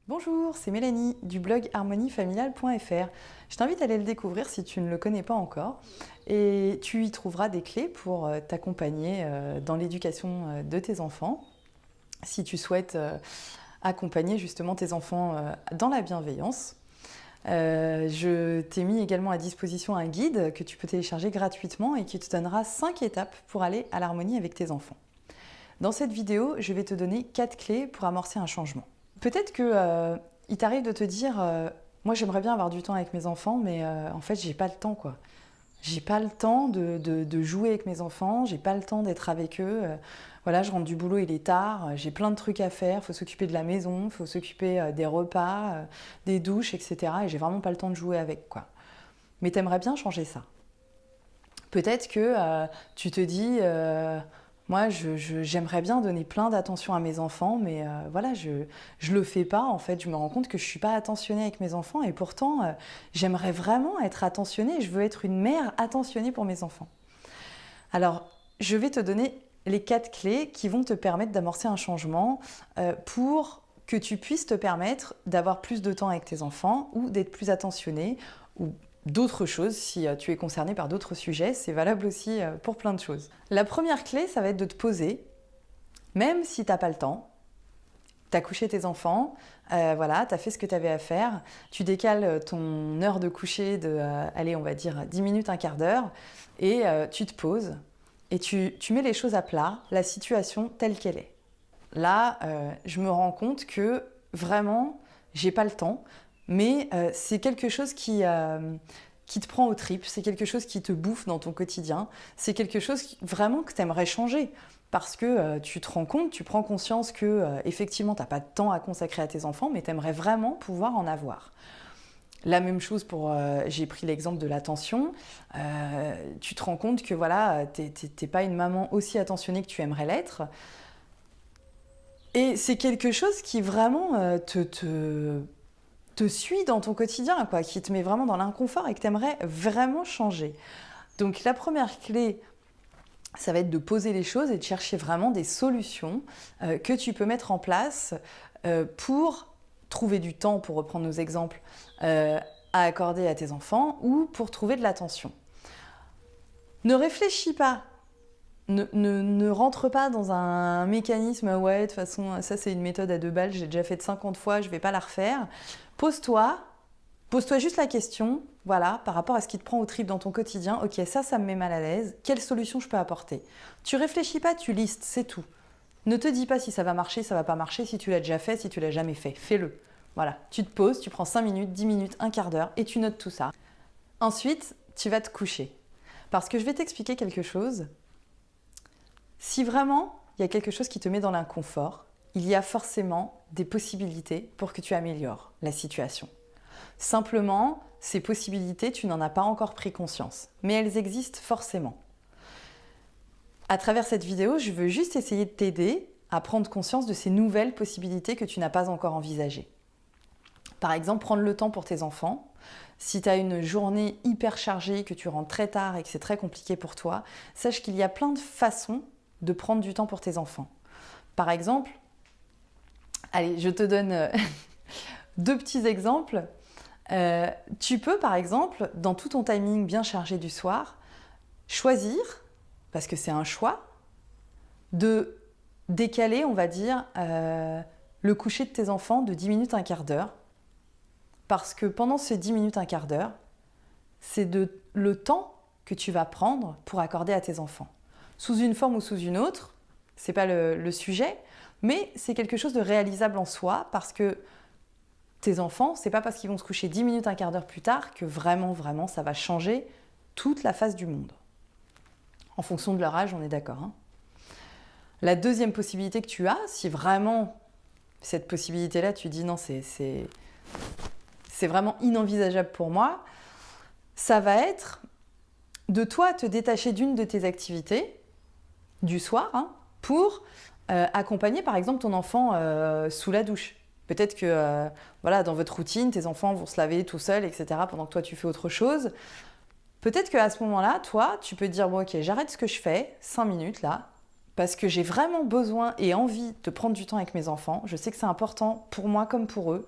Bonjour, c'est Mélanie du blog harmoniefamiliale.fr. Je t'invite à aller le découvrir si tu ne le connais pas encore et tu y trouveras des clés pour t'accompagner dans l'éducation de tes enfants. Si tu souhaites accompagner justement tes enfants dans la bienveillance. Je t'ai mis également à disposition un guide que tu peux télécharger gratuitement et qui te donnera 5 étapes pour aller à l'harmonie avec tes enfants. Dans cette vidéo, je vais te donner 4 clés pour amorcer un changement. Peut-être qu'il t'arrive de te dire moi j'aimerais bien avoir du temps avec mes enfants, mais en fait j'ai pas le temps quoi. J'ai pas le temps de jouer avec mes enfants, j'ai pas le temps d'être avec eux. Voilà, je rentre du boulot, il est tard, j'ai plein de trucs à faire, il faut s'occuper de la maison, il faut s'occuper des repas, des douches, etc. Et j'ai vraiment pas le temps de jouer avec quoi. Mais t'aimerais bien changer ça. Peut-être que tu te dis moi, j'aimerais bien donner plein d'attention à mes enfants, mais voilà, je le fais pas. En fait, je me rends compte que je suis pas attentionnée avec mes enfants et pourtant, j'aimerais vraiment être attentionnée. Je veux être une mère attentionnée pour mes enfants. Alors, je vais te donner les 4 clés qui vont te permettre d'amorcer un changement pour que tu puisses te permettre d'avoir plus de temps avec tes enfants ou d'être plus attentionnée ou d'autres choses, si tu es concerné par d'autres sujets, c'est valable aussi pour plein de choses. La première clé, ça va être de te poser, même si tu n'as pas le temps, tu as couché tes enfants, voilà, tu as fait ce que tu avais à faire, tu décales ton heure de coucher de, allez, on va dire 10 minutes, un quart d'heure, et tu te poses, et tu mets les choses à plat, la situation telle qu'elle est. Là, je me rends compte que vraiment, j'ai pas le temps, mais c'est quelque chose qui te prend aux tripes, c'est quelque chose qui te bouffe dans ton quotidien, c'est quelque chose vraiment que tu aimerais changer parce que tu te rends compte, tu prends conscience que effectivement tu n'as pas de temps à consacrer à tes enfants, mais tu aimerais vraiment pouvoir en avoir. La même chose pour, j'ai pris l'exemple de l'attention, tu te rends compte que voilà, t'es pas une maman aussi attentionnée que tu aimerais l'être. Et c'est quelque chose qui vraiment te suit dans ton quotidien, quoi, qui te met vraiment dans l'inconfort et que tu aimerais vraiment changer. Donc la première clé, ça va être de poser les choses et de chercher vraiment des solutions que tu peux mettre en place pour trouver du temps, pour reprendre nos exemples, à accorder à tes enfants ou pour trouver de l'attention. Ne réfléchis pas. Ne rentre pas dans un mécanisme, ouais, de toute façon, ça c'est une méthode à 2 balles, j'ai déjà fait 50 fois, je ne vais pas la refaire. Pose-toi juste la question, voilà, par rapport à ce qui te prend aux tripes dans ton quotidien, ok, ça me met mal à l'aise, quelle solution je peux apporter? Tu réfléchis pas, tu listes, c'est tout. Ne te dis pas si ça va marcher, ça va pas marcher, si tu l'as déjà fait, si tu l'as jamais fait, fais-le. Voilà, tu te poses, tu prends 5 minutes, 10 minutes, un quart d'heure et tu notes tout ça. Ensuite, tu vas te coucher. Parce que je vais t'expliquer quelque chose. Si vraiment il y a quelque chose qui te met dans l'inconfort, il y a forcément des possibilités pour que tu améliores la situation. Simplement, ces possibilités, tu n'en as pas encore pris conscience, mais elles existent forcément. À travers cette vidéo, je veux juste essayer de t'aider à prendre conscience de ces nouvelles possibilités que tu n'as pas encore envisagées. Par exemple, prendre le temps pour tes enfants. Si tu as une journée hyper chargée, que tu rentres très tard et que c'est très compliqué pour toi, sache qu'il y a plein de façons de prendre du temps pour tes enfants. Par exemple, allez, je te donne 2 petits exemples. Tu peux, par exemple, dans tout ton timing bien chargé du soir, choisir, parce que c'est un choix, de décaler, on va dire, le coucher de tes enfants de 10 minutes, un quart d'heure. Parce que pendant ces 10 minutes, un quart d'heure, c'est le temps que tu vas prendre pour accorder à tes enfants. Sous une forme ou sous une autre, c'est pas le sujet, mais c'est quelque chose de réalisable en soi parce que tes enfants, c'est pas parce qu'ils vont se coucher 10 minutes, un quart d'heure plus tard que vraiment, vraiment, ça va changer toute la face du monde. En fonction de leur âge, on est d'accord. Hein. La deuxième possibilité que tu as, si vraiment cette possibilité-là, tu dis non, c'est vraiment inenvisageable pour moi, ça va être de toi te détacher d'une de tes activités du soir pour accompagner par exemple ton enfant sous la douche. Peut-être que voilà, dans votre routine, tes enfants vont se laver tout seuls, etc. pendant que toi tu fais autre chose. Peut-être qu'à ce moment-là, toi, tu peux te dire bon, ok, j'arrête ce que je fais, 5 minutes là, parce que j'ai vraiment besoin et envie de prendre du temps avec mes enfants. Je sais que c'est important pour moi comme pour eux.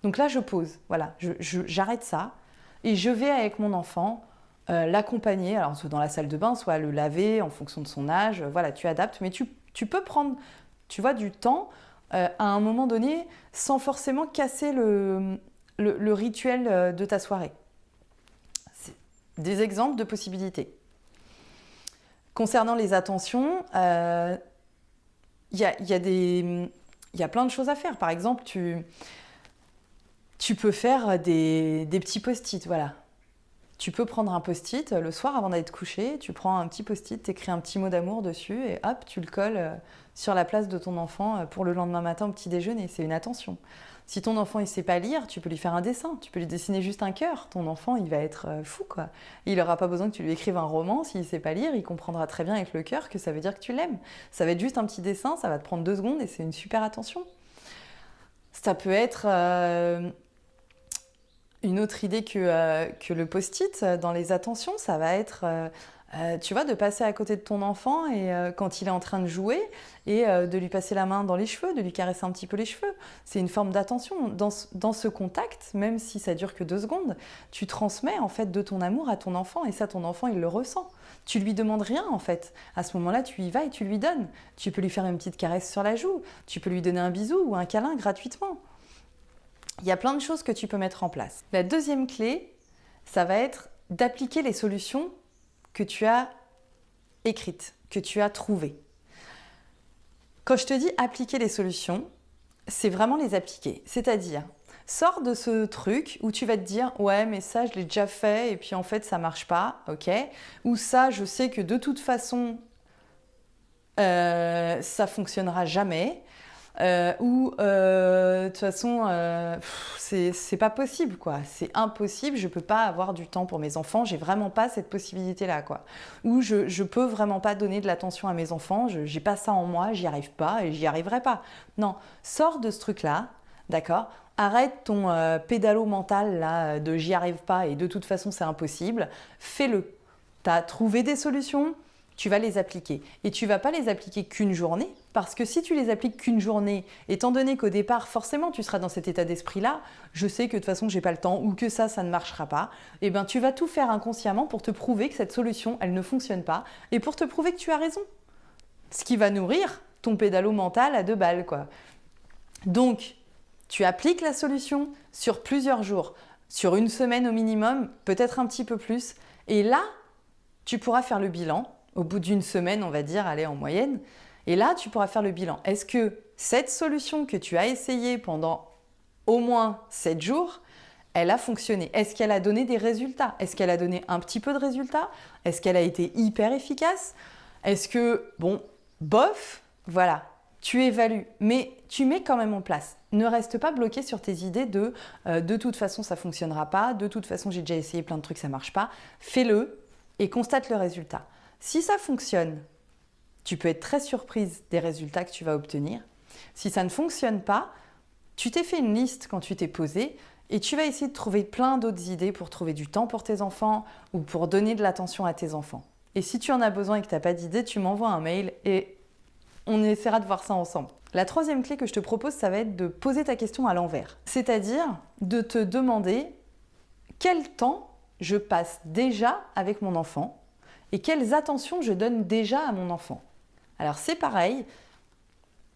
Donc là, je pose, voilà, j'arrête ça et je vais avec mon enfant l'accompagner, alors soit dans la salle de bain, soit le laver en fonction de son âge, voilà, tu adaptes, mais tu peux prendre, tu vois, du temps à un moment donné sans forcément casser le rituel de ta soirée. C'est des exemples de possibilités. Concernant les attentions, il y a plein de choses à faire. Par exemple, tu peux faire des petits post-it, voilà. Tu peux prendre un post-it le soir avant d'aller te coucher, tu prends un petit post-it, t'écris un petit mot d'amour dessus et hop, tu le colles sur la place de ton enfant pour le lendemain matin au petit déjeuner. C'est une attention. Si ton enfant il sait pas lire, tu peux lui faire un dessin, tu peux lui dessiner juste un cœur. Ton enfant il va être fou quoi. Il aura pas besoin que tu lui écrives un roman, s'il sait pas lire, il comprendra très bien avec le cœur que ça veut dire que tu l'aimes. Ça va être juste un petit dessin, ça va te prendre 2 secondes et c'est une super attention. Ça peut être une autre idée que le post-it dans les attentions, ça va être, tu vois, de passer à côté de ton enfant et quand il est en train de jouer et de lui passer la main dans les cheveux, de lui caresser un petit peu les cheveux. C'est une forme d'attention. Dans ce contact, même si ça dure que 2 secondes, tu transmets en fait de ton amour à ton enfant et ça, ton enfant, il le ressent. Tu lui demandes rien en fait. À ce moment-là, tu y vas et tu lui donnes. Tu peux lui faire une petite caresse sur la joue, tu peux lui donner un bisou ou un câlin gratuitement. Il y a plein de choses que tu peux mettre en place. La deuxième clé, ça va être d'appliquer les solutions que tu as écrites, que tu as trouvées. Quand je te dis appliquer les solutions, c'est vraiment les appliquer. C'est-à-dire, sors de ce truc où tu vas te dire « Ouais, mais ça, je l'ai déjà fait et puis en fait, ça marche pas, ok ?» Ou « Ça, je sais que de toute façon, ça fonctionnera jamais. » de toute façon c'est pas possible quoi, c'est impossible, je peux pas avoir du temps pour mes enfants, j'ai vraiment pas cette possibilité là quoi, ou je peux vraiment pas donner de l'attention à mes enfants, j'ai pas ça en moi, j'y arrive pas et j'y arriverai pas. Non, sors de ce truc là, d'accord, arrête ton pédalo mental là de j'y arrive pas et de toute façon c'est impossible, fais-le. T'as trouvé des solutions, tu vas les appliquer. Et tu ne vas pas les appliquer qu'une journée, parce que si tu les appliques qu'une journée, étant donné qu'au départ, forcément, tu seras dans cet état d'esprit-là, je sais que de toute façon, j'ai pas le temps, ou que ça ne marchera pas, et bien tu vas tout faire inconsciemment pour te prouver que cette solution, elle ne fonctionne pas, et pour te prouver que tu as raison. Ce qui va nourrir ton pédalo mental à 2 balles, quoi. Donc, tu appliques la solution sur plusieurs jours, sur 1 semaine au minimum, peut-être un petit peu plus, et là, tu pourras faire le bilan. Au bout d'1 semaine, on va dire, allez en moyenne. Et là, tu pourras faire le bilan. Est-ce que cette solution que tu as essayée pendant au moins 7 jours, elle a fonctionné? Est-ce qu'elle a donné des résultats? Est-ce qu'elle a donné un petit peu de résultats? Est-ce qu'elle a été hyper efficace? Est-ce que, bon, bof, voilà, tu évalues, mais tu mets quand même en place. Ne reste pas bloqué sur tes idées de toute façon, ça ne fonctionnera pas, de toute façon, j'ai déjà essayé plein de trucs, ça ne marche pas. Fais-le et constate le résultat. Si ça fonctionne, tu peux être très surprise des résultats que tu vas obtenir. Si ça ne fonctionne pas, tu t'es fait une liste quand tu t'es posé et tu vas essayer de trouver plein d'autres idées pour trouver du temps pour tes enfants ou pour donner de l'attention à tes enfants. Et si tu en as besoin et que tu n'as pas d'idée, tu m'envoies un mail et on essaiera de voir ça ensemble. La troisième clé que je te propose, ça va être de poser ta question à l'envers. C'est-à-dire de te demander quel temps je passe déjà avec mon enfant et quelles attentions je donne déjà à mon enfant. Alors c'est pareil,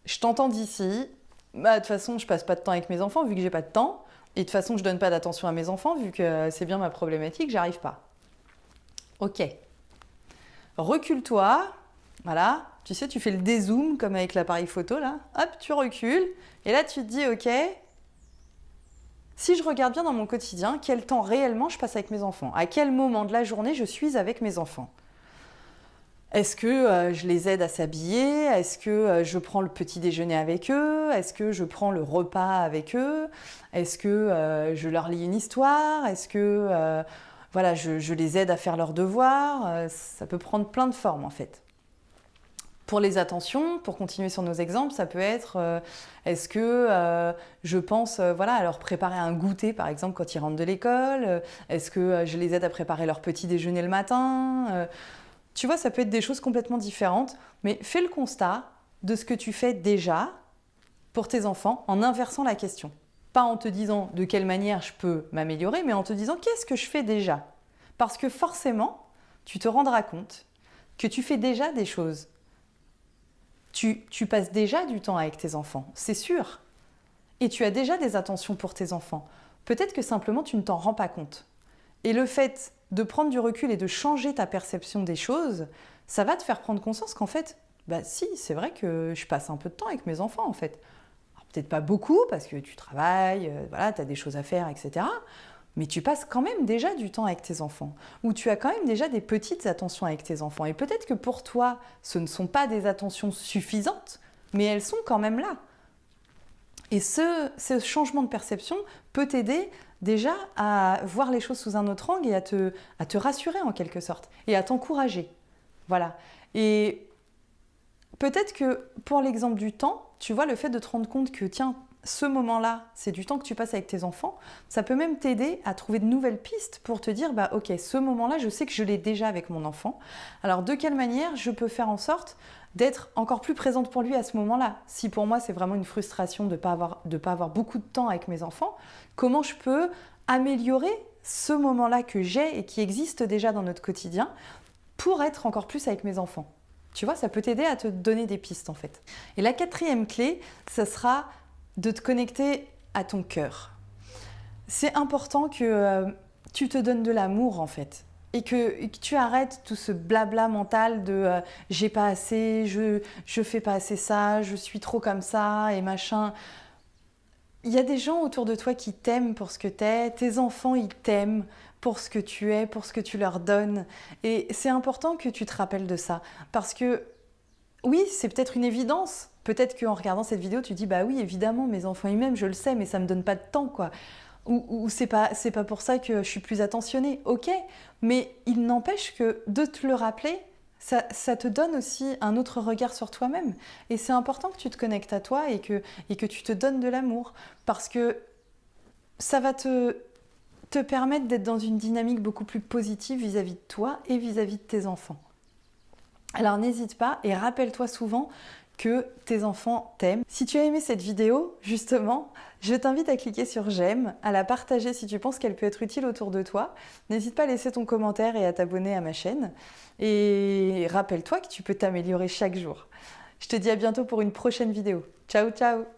je t'entends d'ici, de toute façon je passe pas de temps avec mes enfants vu que j'ai pas de temps, et de toute façon je donne pas d'attention à mes enfants vu que c'est bien ma problématique, j'arrive pas. Ok, recule-toi, voilà, tu sais tu fais le dézoom comme avec l'appareil photo là, hop tu recules, et là tu te dis ok, si je regarde bien dans mon quotidien, quel temps réellement je passe avec mes enfants? À quel moment de la journée je suis avec mes enfants? Est-ce que je les aide à s'habiller? Est-ce que je prends le petit déjeuner avec eux? Est-ce que je prends le repas avec eux? Est-ce que je leur lis une histoire? Est-ce que voilà, je les aide à faire leurs devoirs? Ça peut prendre plein de formes en fait. Pour les attentions, pour continuer sur nos exemples, ça peut être est-ce que je pense voilà, à leur préparer un goûter par exemple quand ils rentrent de l'école? Est-ce que je les aide à préparer leur petit déjeuner le matin? Tu vois, ça peut être des choses complètement différentes, mais fais le constat de ce que tu fais déjà pour tes enfants en inversant la question. Pas en te disant de quelle manière je peux m'améliorer, mais en te disant qu'est-ce que je fais déjà. Parce que forcément, tu te rendras compte que tu fais déjà des choses. Tu passes déjà du temps avec tes enfants, c'est sûr. Et tu as déjà des attentions pour tes enfants. Peut-être que simplement tu ne t'en rends pas compte. Et le fait de prendre du recul et de changer ta perception des choses, ça va te faire prendre conscience qu'en fait, bah si, c'est vrai que je passe un peu de temps avec mes enfants en fait. Alors, peut-être pas beaucoup parce que tu travailles, voilà, tu as des choses à faire, etc. Mais tu passes quand même déjà du temps avec tes enfants. Ou tu as quand même déjà des petites attentions avec tes enfants. Et peut-être que pour toi, ce ne sont pas des attentions suffisantes, mais elles sont quand même là. Et ce changement de perception peut t'aider déjà à voir les choses sous un autre angle et à te rassurer en quelque sorte et à t'encourager. Voilà. Et peut-être que pour l'exemple du temps, tu vois, le fait de te rendre compte que tiens, ce moment-là, c'est du temps que tu passes avec tes enfants, ça peut même t'aider à trouver de nouvelles pistes pour te dire, bah ok, ce moment-là, je sais que je l'ai déjà avec mon enfant. Alors de quelle manière je peux faire en sorte d'être encore plus présente pour lui à ce moment-là? Si pour moi c'est vraiment une frustration de ne pas avoir beaucoup de temps avec mes enfants, comment je peux améliorer ce moment-là que j'ai et qui existe déjà dans notre quotidien pour être encore plus avec mes enfants? Tu vois, ça peut t'aider à te donner des pistes en fait. Et la quatrième clé, ça sera de te connecter à ton cœur. C'est important que tu te donnes de l'amour en fait. Et que tu arrêtes tout ce blabla mental de j'ai pas assez, je fais pas assez ça, je suis trop comme ça et machin. Il y a des gens autour de toi qui t'aiment pour ce que t'es, tes enfants ils t'aiment pour ce que tu es, pour ce que tu leur donnes. Et c'est important que tu te rappelles de ça. Parce que oui, c'est peut-être une évidence. Peut-être qu'en regardant cette vidéo, tu dis bah oui, évidemment, mes enfants ils m'aiment, je le sais, mais ça me donne pas de temps quoi. Ou c'est pas pour ça que je suis plus attentionnée. Ok, mais il n'empêche que de te le rappeler, ça te donne aussi un autre regard sur toi-même. Et c'est important que tu te connectes à toi et que tu te donnes de l'amour. Parce que ça va te permettre d'être dans une dynamique beaucoup plus positive vis-à-vis de toi et vis-à-vis de tes enfants. Alors n'hésite pas et rappelle-toi souvent que tes enfants t'aiment. Si tu as aimé cette vidéo, justement, je t'invite à cliquer sur j'aime, à la partager si tu penses qu'elle peut être utile autour de toi. N'hésite pas à laisser ton commentaire et à t'abonner à ma chaîne. Et rappelle-toi que tu peux t'améliorer chaque jour. Je te dis à bientôt pour une prochaine vidéo. Ciao, ciao!